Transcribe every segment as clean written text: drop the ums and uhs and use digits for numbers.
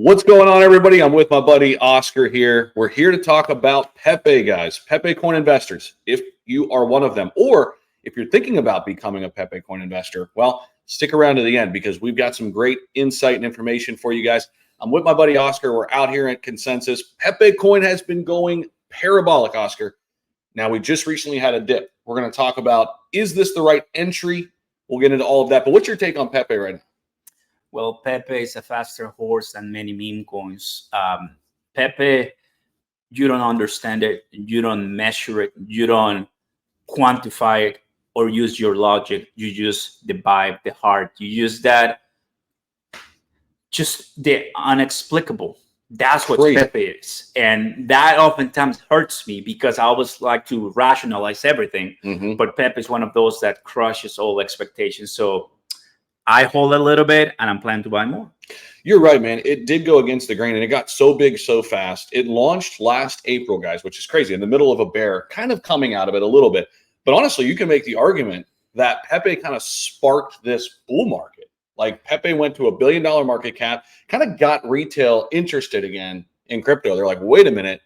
What's going on, everybody? I'm with my buddy Oscar here. We're here to talk about Pepe, guys. Pepe coin investors. If you are one of them, or if you're thinking about becoming a Pepe coin investor, well, stick around to the end because we've got some great insight and information for you guys. I'm with my buddy Oscar. We're out here at Consensus. Pepe coin has been going parabolic, Oscar. Now, we just recently had a dip. We're going to talk about, is this the right entry? We'll get into all of that. But what's your take on Pepe right now? Well, Pepe is a faster horse than many meme coins. Pepe, you don't understand it. You don't measure it. You don't quantify it or use your logic. You use the vibe, the heart. You use that, just the unexplicable. That's what Pepe is. And that oftentimes hurts me because I always like to rationalize everything. But Pepe is one of those that crushes all expectations. So I hold a little bit, and I'm planning to buy more. You're right, man. It did go against the grain, and it got so big so fast. It launched last April, guys, which is crazy, in the middle of a bear, kind of coming out of it a little bit. But honestly, you can make the argument that Pepe kind of sparked this bull market. Like, Pepe went to $1 billion market cap, kind of got retail interested again in crypto. They're like, wait a minute,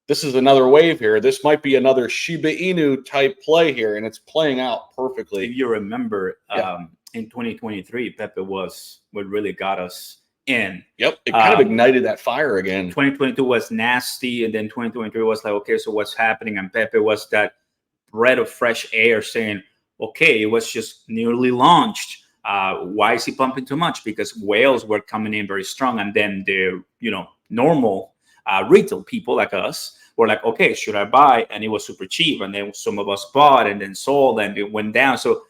this is another wave here. This might be another Shiba Inu type play here, and it's playing out perfectly. If you remember, in 2023, Pepe was what really got us in. Yep, it kind of ignited that fire again. 2022 was nasty, and then 2023 was like, okay, so what's happening? And Pepe was that breath of fresh air saying, okay, it was just newly launched. Why is he pumping too much? Because whales were coming in very strong, and then the normal retail people like us were like, okay, should I buy? And it was super cheap, and then some of us bought and then sold, and it went down. So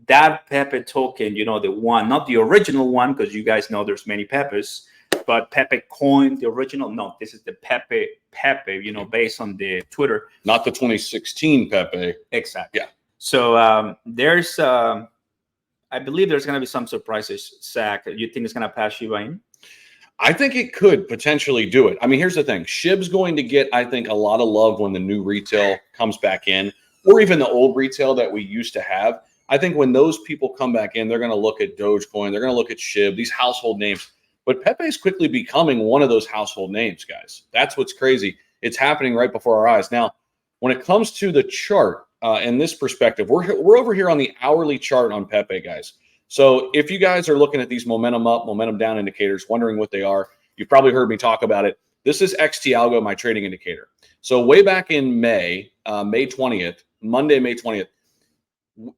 that Pepe token, the one, not the original one, because you guys know there's many Pepes, but Pepe coin, the original. No, this is the Pepe, based on the Twitter. Not the 2016 Pepe. Exactly. Yeah. So there's, I believe there's going to be some surprises, Zach. You think it's going to pass Shiba Inu? I think it could potentially do it. I mean, here's the thing. SHIB's going to get, I think, a lot of love when the new retail comes back in, or even the old retail that we used to have. I think when those people come back in, they're going to look at Dogecoin, they're going to look at SHIB, these household names. But Pepe is quickly becoming one of those household names, guys. That's what's crazy. It's happening right before our eyes. Now, when it comes to the chart and this perspective, we're over here on the hourly chart on Pepe, guys. So if you guys are looking at these momentum up, momentum down indicators, wondering what they are, you've probably heard me talk about it. This is XT Algo, my trading indicator. So way back in May 20th, Monday, May 20th,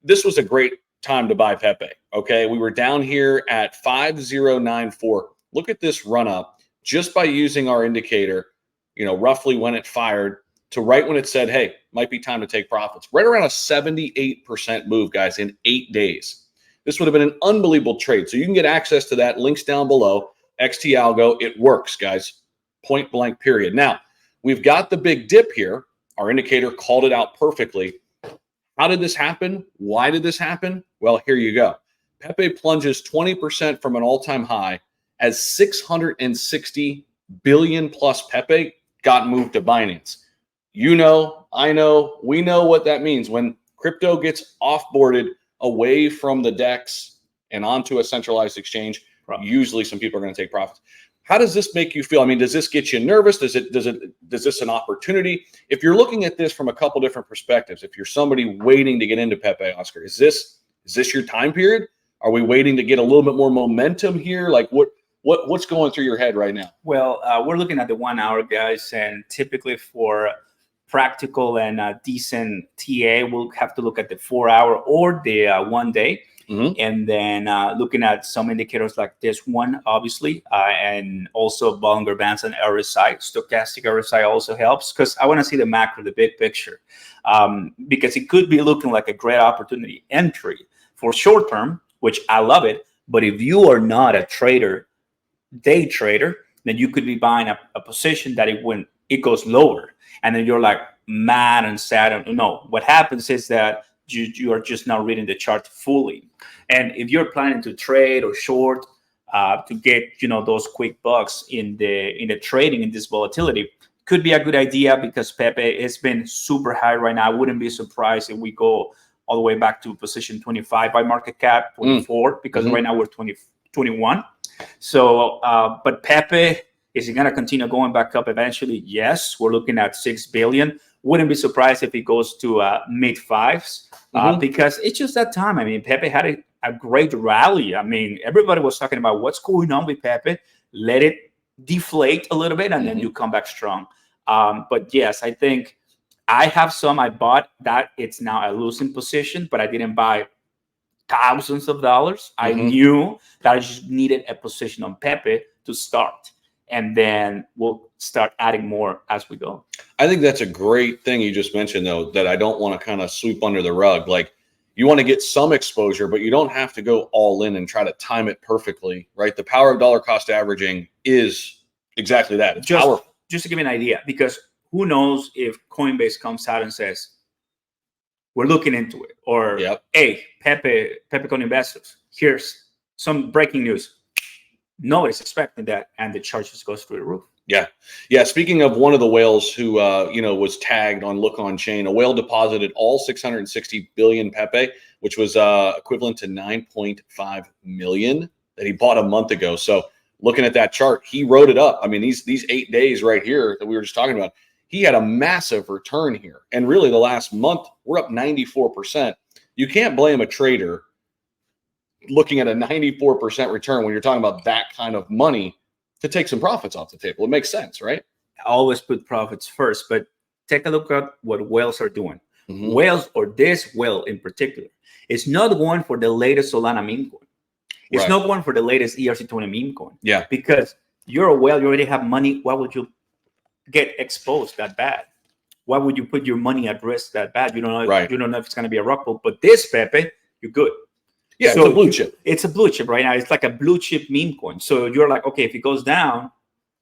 this was a great time to buy Pepe. Okay, we were down here at 5094. Look at this run up just by using our indicator, roughly when it fired to right when it said, hey, might be time to take profits. Right around a 78% move, guys, in 8 days. This would have been an unbelievable trade. So you can get access to that. Links down below. XT Algo, it works, guys. Point blank, period. Now, we've got the big dip here. Our indicator called it out perfectly. How did this happen? Why did this happen? Well, here you go. Pepe plunges 20% from an all-time high as 660 billion plus Pepe got moved to Binance. You know, I know, we know what that means. When crypto gets off-boarded away from the DEX and onto a centralized exchange, usually some people are going to take profits. How does this make you feel? I mean, does this get you nervous? Does this an opportunity? If you're looking at this from a couple different perspectives, if you're somebody waiting to get into Pepe, Oscar, is this your time period? Are we waiting to get a little bit more momentum here? Like what's going through your head right now? Well, we're looking at the 1 hour, guys, and typically for practical and decent TA, we'll have to look at the 4 hour or the 1 day. And then looking at some indicators like this one, obviously, and also Bollinger Bands and RSI. Stochastic RSI also helps because I want to see the macro, the big picture, because it could be looking like a great opportunity entry for short term, which I love it. But if you are not a trader, day trader, then you could be buying a position that it goes lower, and then you're like mad and sad. No, what happens is that you are just not reading the chart fully. And if you're planning to trade or short to get those quick bucks in the trading in this volatility, could be a good idea because Pepe has been super high right now. I wouldn't be surprised if we go all the way back to position 25 by market cap, 24, because right now we're 21. So, but Pepe, is it going to continue going back up eventually? Yes, we're looking at 6 billion. Wouldn't be surprised if it goes to mid fives because it's just that time. I mean, Pepe had a great rally. I mean, everybody was talking about what's going on with Pepe. Let it deflate a little bit and then you come back strong. But yes, I think I have some. I bought that. It's now a losing position, but I didn't buy thousands of dollars. I knew that I just needed a position on Pepe to start. And then we'll start adding more as we go. I think that's a great thing you just mentioned, though, that I don't want to kind of sweep under the rug. Like, you want to get some exposure, but you don't have to go all in and try to time it perfectly, right? The power of dollar cost averaging is exactly that. It's powerful. Just to give you an idea, because who knows if Coinbase comes out and says, we're looking into it, or hey, Pepe Con investors, here's some breaking news. Nobody's expecting that, and the charge just goes through the roof. Yeah. Speaking of one of the whales who was tagged on Look On Chain, a whale deposited all 660 billion Pepe, which was equivalent to 9.5 million that he bought a month ago. So looking at that chart, he wrote it up. I mean, these 8 days right here that we were just talking about, he had a massive return here. And really, the last month we're up 94%. You can't blame a trader looking at a 94% return when you're talking about that kind of money to take some profits off the table. It makes sense, right? I always put profits first, but take a look at what whales are doing. Whales, or this whale in particular, is not going for the latest Solana meme coin. It's not going for the latest ERC20 meme coin. Yeah. Because you're a whale, you already have money. Why would you get exposed that bad? Why would you put your money at risk that bad? You don't know. You don't know if it's going to be a rock pull. But this Pepe, you're good. Yeah, so it's a blue chip. It's a blue chip right now. It's like a blue chip meme coin. So you're like, okay, if it goes down,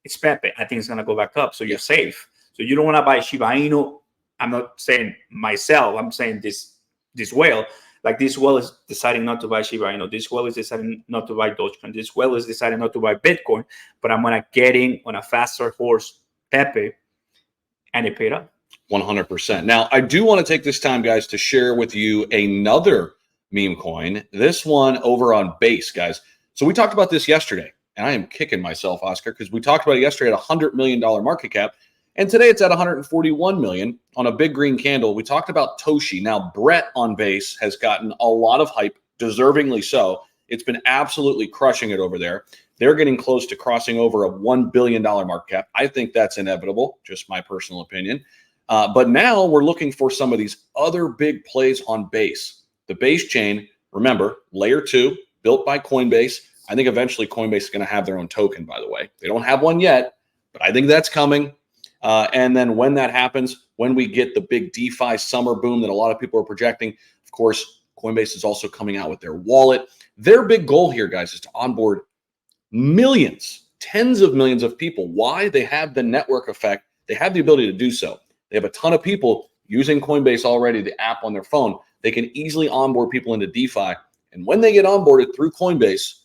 it's Pepe. I think it's going to go back up. So you're safe. So you don't want to buy Shiba Inu. I'm not saying myself. I'm saying this whale. Like, this whale is deciding not to buy Shiba Inu. This whale is deciding not to buy Dogecoin. This whale is deciding not to buy Bitcoin. But I'm going to get in on a faster horse, Pepe, and it paid up. 100%. Now, I do want to take this time, guys, to share with you another meme coin. This one over on Base, guys. So we talked about this yesterday, and I am kicking myself, Oscar, because we talked about it yesterday at $100 million market cap, and today it's at 141 million on a big green candle. We talked about Toshi. Now, Brett on Base has gotten a lot of hype, deservingly so. It's been absolutely crushing it over there. They're getting close to crossing over a $1 billion market cap. I think that's inevitable, just my personal opinion. But now we're looking for some of these other big plays on Base. The Base chain, remember, layer 2, built by Coinbase. I think eventually Coinbase is going to have their own token, by the way. They don't have one yet, but I think that's coming. And then when that happens, when we get the big DeFi summer boom that a lot of people are projecting, of course, Coinbase is also coming out with their wallet. Their big goal here, guys, is to onboard millions, tens of millions of people. Why? They have the network effect. They have the ability to do so. They have a ton of people using Coinbase already, the app on their phone. They can easily onboard people into DeFi. And when they get onboarded through Coinbase,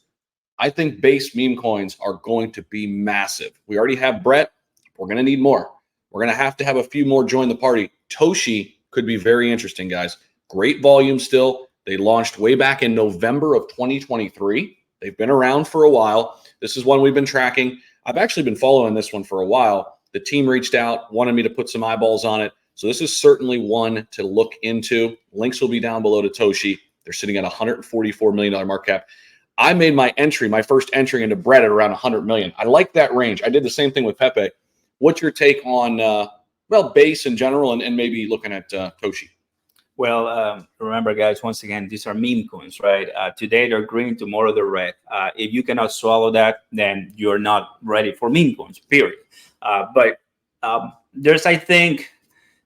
I think Base meme coins are going to be massive. We already have Brett. We're going to need more. We're going to have a few more join the party. Toshi could be very interesting, guys. Great volume still. They launched way back in November of 2023. They've been around for a while. This is one we've been tracking. I've actually been following this one for a while. The team reached out, wanted me to put some eyeballs on it. So this is certainly one to look into. Links will be down below to Toshi. They're sitting at $144 million market cap. I made my first entry into Brett at around 100 million. I like that range. I did the same thing with Pepe. What's your take on, Base in general and maybe looking at Toshi? Well, remember, guys, once again, these are meme coins, right? Today they're green, tomorrow they're red. If you cannot swallow that, then you're not ready for meme coins, period. But there's, I think,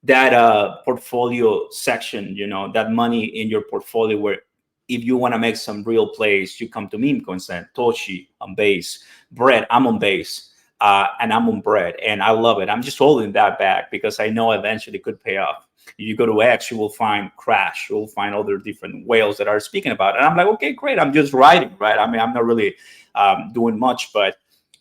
that portfolio section, that money in your portfolio where if you want to make some real plays, you come to meme coins. And Toshi on Base, Brett, I'm on Base, and I'm on Brett, and I love it. I'm just holding that back because I know eventually it could pay off. If you go to X, you will find Crash, you will find other different whales that are speaking about it. And I'm like, okay, great. I'm just writing, right? I mean, I'm not really doing much, but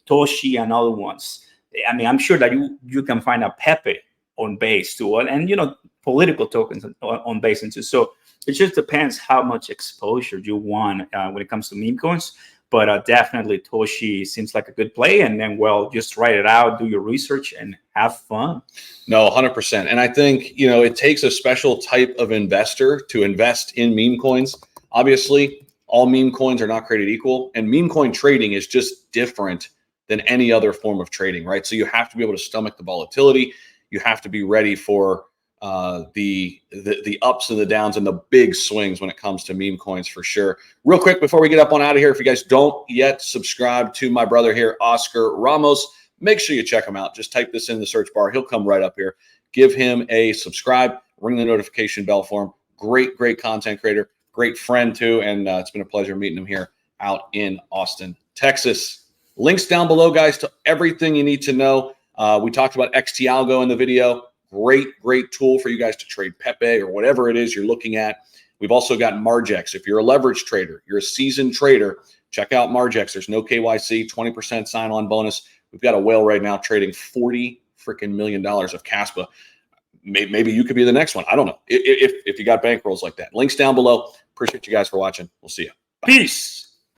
Toshi and other ones. I mean, I'm sure that you can find a Pepe on Base too, and political tokens on Base too. So it just depends how much exposure you want when it comes to meme coins. But definitely Toshi seems like a good play. And then, well, just write it out, do your research, and have fun. No, 100%. And I think, you know, it takes a special type of investor to invest in meme coins. Obviously, all meme coins are not created equal, and meme coin trading is just different than any other form of trading, right? So you have to be able to stomach the volatility. You have to be ready for the ups and the downs and the big swings when it comes to meme coins, for sure. Real quick before we get up on out of here, if you guys don't yet subscribe to my brother here, Oscar Ramos, make sure you check him out. Just type this in the search bar. He'll come right up here. Give him a subscribe. Ring the notification bell for him. Great content creator. Great friend too. And it's been a pleasure meeting him here out in Austin, Texas. Links down below, guys, to everything you need to know. We talked about XT Algo in the video. Great tool for you guys to trade Pepe or whatever it is you're looking at. We've also got Margex. If you're a leverage trader, you're a seasoned trader, check out Margex. There's no KYC, 20% sign-on bonus. We've got a whale right now trading $40 million of Caspa. Maybe you could be the next one. I don't know if you got bankrolls like that. Links down below. Appreciate you guys for watching. We'll see you. Bye. Peace.